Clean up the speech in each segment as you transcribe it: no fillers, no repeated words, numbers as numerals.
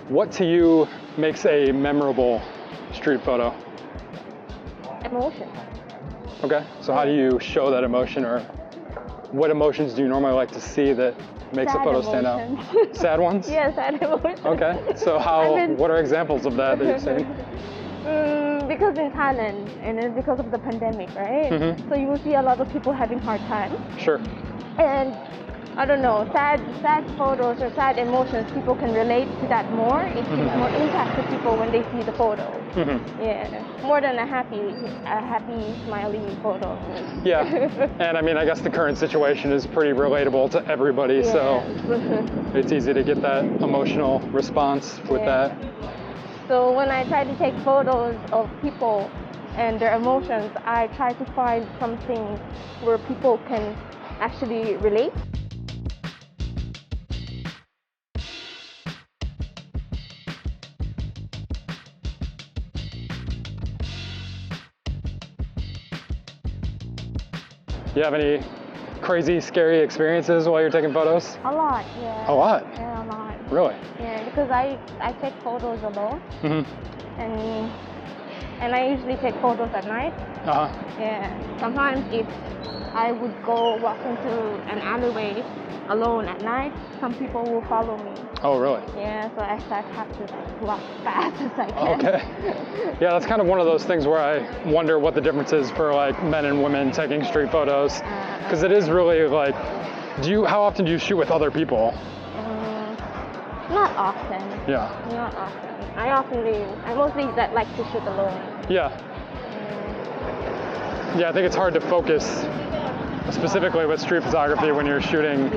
What to you makes a memorable street photo? Emotion. Okay, so how do you show that emotion, or what emotions do you normally like to see that makes a photo stand out? Sad ones? Yeah, sad emotions. Okay, so what are examples of that you've seen? Because in Thailand, and it's because of the pandemic, right? Mm-hmm. So you will see a lot of people having hard time. Sure. And I don't know, sad photos or sad emotions, people can relate to that more. It gives more impact to people when they see the photo. Mm-hmm. Yeah, more than a happy, smiley photo. Yeah, and I mean, I guess the current situation is pretty relatable to everybody, so it's easy to get that emotional response with that. So when I try to take photos of people and their emotions, I try to find something where people can actually relate. Do you have any crazy, scary experiences while you're taking photos? A lot, yeah. A lot? Yeah, a lot. Really? Yeah, because I take photos alone. Mm-hmm. And I usually take photos at night. Uh-huh. Yeah. Sometimes if I would go walk into an alleyway alone at night, some people will follow me. Oh, really? Yeah, so I have to walk fast as I can. Okay. Yeah, that's kind of one of those things where I wonder what the difference is for like men and women taking street photos, because it is really like, how often do you shoot with other people? Not often. Yeah. Not often. I mostly like to shoot alone. Yeah. Yeah, I think it's hard to focus, specifically with street photography, when you're shooting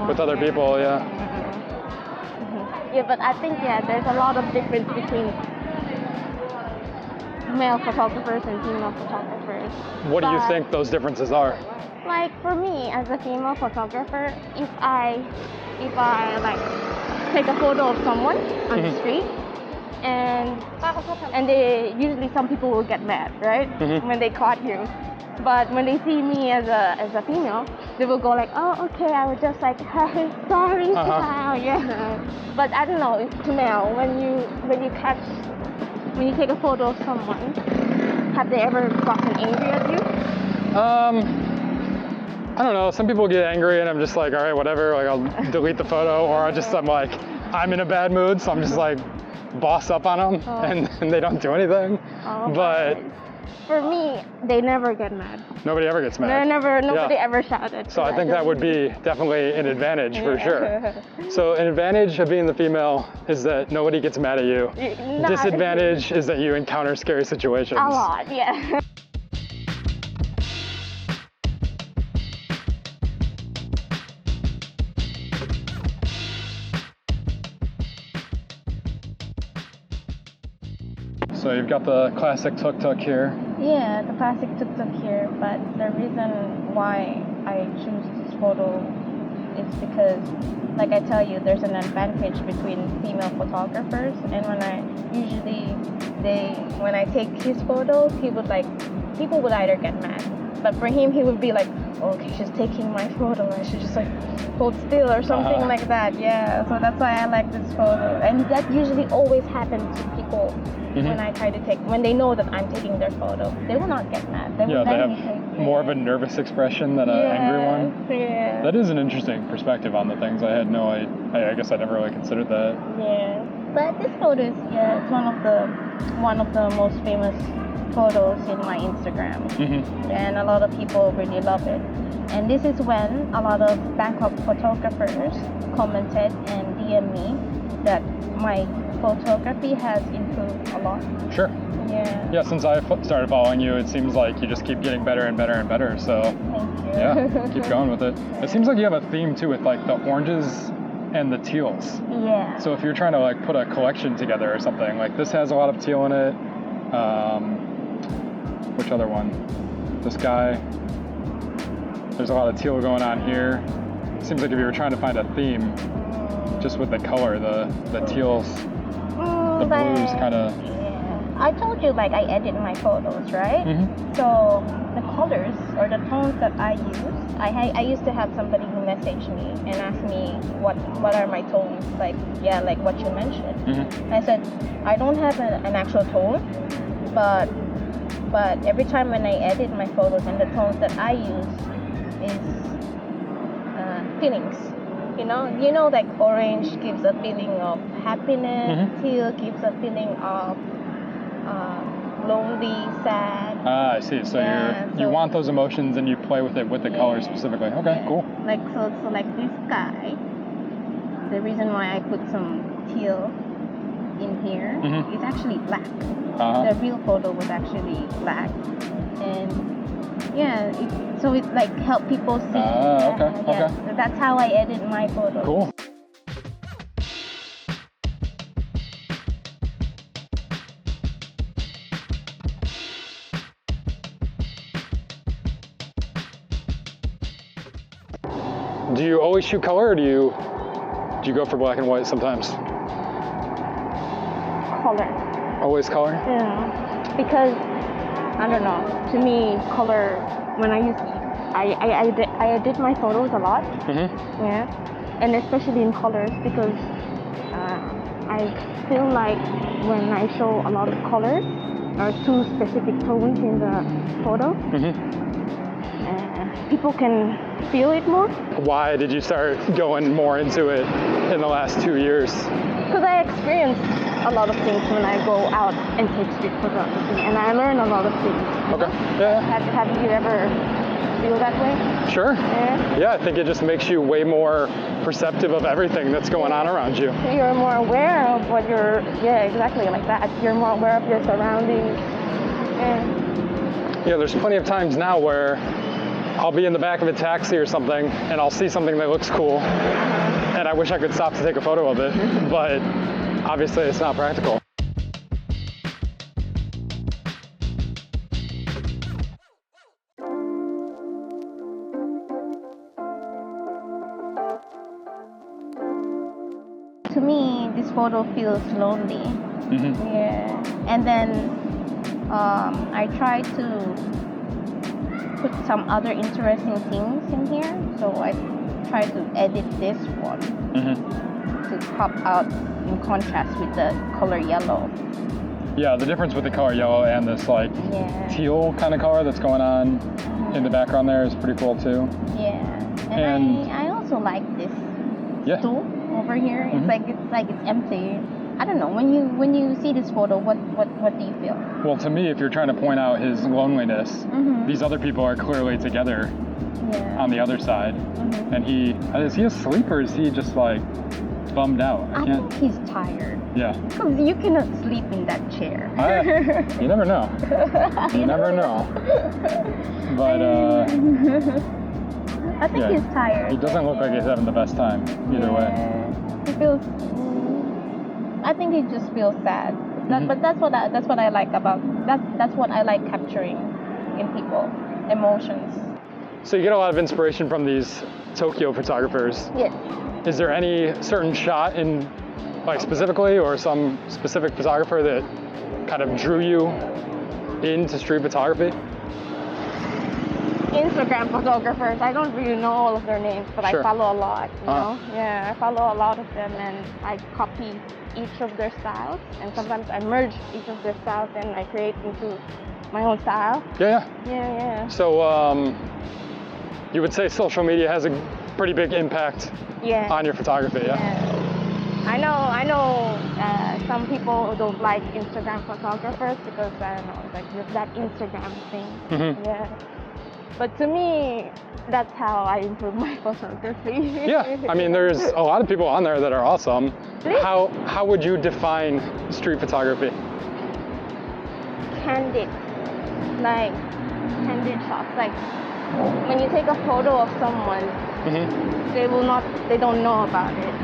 with other people. Yeah. Yeah, but I think there's a lot of difference between male photographers and female photographers. What do you think those differences are? Like for me, as a female photographer, if I like take a photo of someone on the street, and usually some people will get mad, right? When they caught you. But when they see me as a female, they will go like, oh, okay, I was just like, sorry, yeah. But I don't know, it's to male, when you take a photo of someone, have they ever gotten angry at you? I don't know, some people get angry and I'm just like, all right, whatever, like I'll delete the photo, or I'm like, I'm in a bad mood, so I'm just like, boss up on them, and they don't do anything. But for me, they never get mad. Nobody ever gets mad. Nobody ever shouted. So I think that would be definitely an advantage for sure. So an advantage of being the female is that nobody gets mad at you. Disadvantage is that you encounter scary situations. A lot, yeah. So you've got the classic tuk-tuk here. Yeah, the classic tuk-tuk here, but the reason why I choose this photo is because, like I tell you, there's an advantage between female photographers, and when I take his photos, people would either get mad, but for him, he would be like, okay, she's taking my photo, I should just like hold still or something like that. Yeah, so that's why I like this photo, and that usually always happens to people. When they know that I'm taking their photo, they will not get mad. They have more of a nervous expression than an angry one. Yeah. That is an interesting perspective on the things. I guess I never really considered that. Yeah, but this photo is it's one of the most famous photos in my Instagram, and a lot of people really love it. And this is when a lot of Bangkok photographers commented and DM me that my photography has improved a lot. Sure. Yeah, since I started following you, it seems like you just keep getting better and better and better, so thank you. Yeah, keep going with it. It seems like you have a theme too, with like the oranges and the teals. Yeah. So if you're trying to like put a collection together or something, like this has a lot of teal in it. Which other one? This guy. There's a lot of teal going on here. It seems like if you were trying to find a theme, just with the color, the teals, the blues kind of. Yeah. I told you like I edit my photos, right? So the colors or the tones that I use, I used to have somebody who message me and ask me what are my tones, like what you mentioned. I said I don't have an actual tone, but every time when I edit my photos, and the tones that I use is feelings. You know, like orange gives a feeling of happiness, teal gives a feeling of lonely, sad. I see. So you want those emotions and you play with it with the colors specifically. Okay, cool. Like so like this guy. The reason why I put some teal in here is actually black. The real photo was actually black, and so it like help people see. Okay. So that's how I edit my photos. Cool. Do you always shoot color, or do you go for black and white sometimes? Color. Always color? Yeah, because I don't know. To me, color. When I edit my photos a lot. Yeah, and especially in colors, because I feel like when I show a lot of colors or two specific tones in the photo, people can feel it more. Why did you start going more into it in the last 2 years? Because I experienced a lot of things when I go out and take street photography, and I learn a lot of things. Okay. Yeah. Have you ever feel that way? Sure. Yeah. Yeah, I think it just makes you way more perceptive of everything that's going on around you. You're more aware of what you're. Yeah, exactly like that. You're more aware of your surroundings. Yeah, there's plenty of times now where I'll be in the back of a taxi or something, and I'll see something that looks cool, and I wish I could stop to take a photo of it, but obviously it's not practical. To me, this photo feels lonely. Yeah, and then I try to put some other interesting things in here, so I try to edit this one to pop out in contrast with the color yellow. Yeah, the difference with the color yellow and this like teal kind of color that's going on in the background there is pretty cool too. Yeah, and I also like this stool over here. It's like it's empty. I don't know, when you see this photo, what do you feel? Well, to me, if you're trying to point out his loneliness, these other people are clearly together on the other side. And is he asleep, or is he just like bummed out? I think he's tired. Yeah. Because you cannot sleep in that chair. You never know. You never know. But I think he's tired. He doesn't look like he's having the best time either way. He feels. I think he just feels sad. But that's what I like about that's what I like capturing in people, emotions. So you get a lot of inspiration from these Tokyo photographers. Yes. Is there any certain shot in, like specifically, or some specific photographer that kind of drew you into street photography? Instagram photographers. I don't really know all of their names, but I follow a lot. You know, I follow a lot of them, and I copy each of their styles, and sometimes I merge each of their styles and I create into my own style. Yeah. So you would say social media has a pretty big impact on your photography, I know some people don't like Instagram photographers because, I don't know, like that Instagram thing. Yeah. But to me, that's how I improve my photography. Yeah, I mean, there's a lot of people on there that are awesome. How would you define street photography? Candid shots. Like when you take a photo of someone, they don't know about it.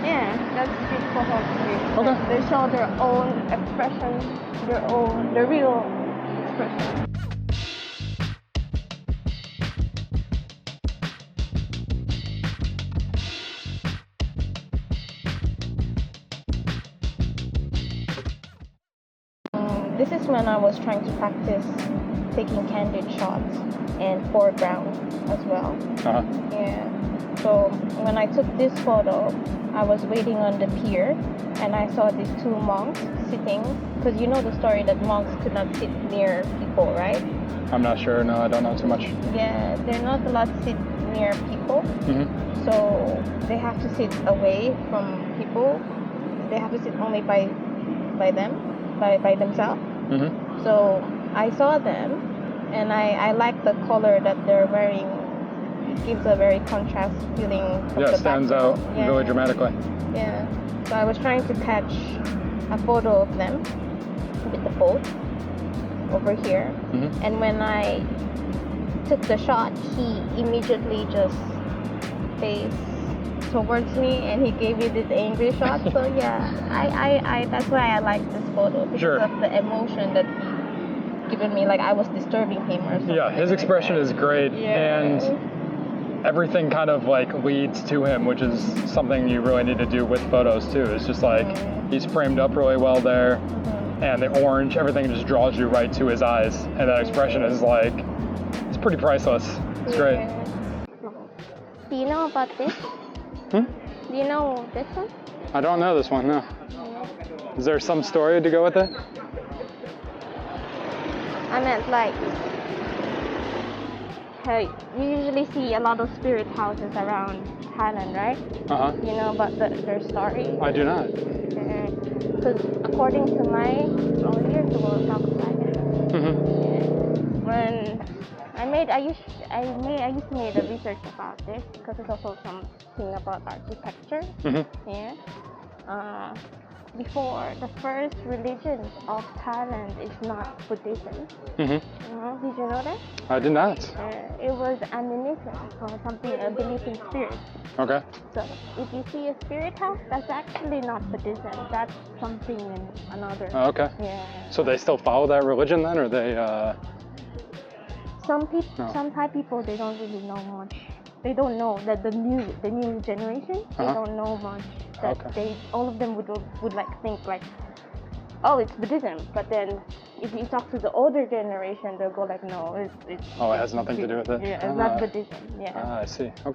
Yeah, that's street photography. Okay. They show their own expression, their real expression. This is when I was trying to practice taking candid shots and foreground as well. Yeah. So when I took this photo, I was waiting on the pier and I saw these two monks sitting, because you know the story that monks could not sit near people, right? I'm not sure. No, I don't know too much. Yeah, they're not allowed to sit near people. So they have to sit away from people. They have to sit only by themselves. So I saw them, and I like the color that they're wearing. It gives a very contrast feeling. Yeah, it stands out really dramatically. Yeah. So I was trying to catch a photo of them with the boat over here, and when I took the shot, he immediately just faced towards me and he gave me this angry shot. So yeah, I that's why I like this photo, because of the emotion that he's given me, like I was disturbing him or something. Yeah, his expression is great, and everything kind of like leads to him, which is something you really need to do with photos too. It's just like he's framed up really well there, and the orange, everything just draws you right to his eyes, and that expression is like, it's pretty priceless. It's great. Do you know about this? Do you know this one? I don't know this one, no. Is there some story to go with it? I meant like, hey, you usually see a lot of spirit houses around Thailand, right? You know about their story? I do not. Because according to my years ago, when I used to make a research about this, because it's also something about architecture. Before, the first religion of Thailand is not Buddhism. Did you know that? I did not. It was animism, or something, a belief in spirits. Okay. So if you see a spirit house, that's actually not Buddhism. That's something in another. Okay. Yeah. So they still follow that religion then, or they? Some Thai people, they don't really know much. They don't know that the new generation, they don't know much. That all of them would like think like, oh, it's Buddhism. But then if you talk to the older generation, they'll go like, no, it's it has nothing to do with it. Yeah, it's not Buddhism. Yeah. I see. Okay.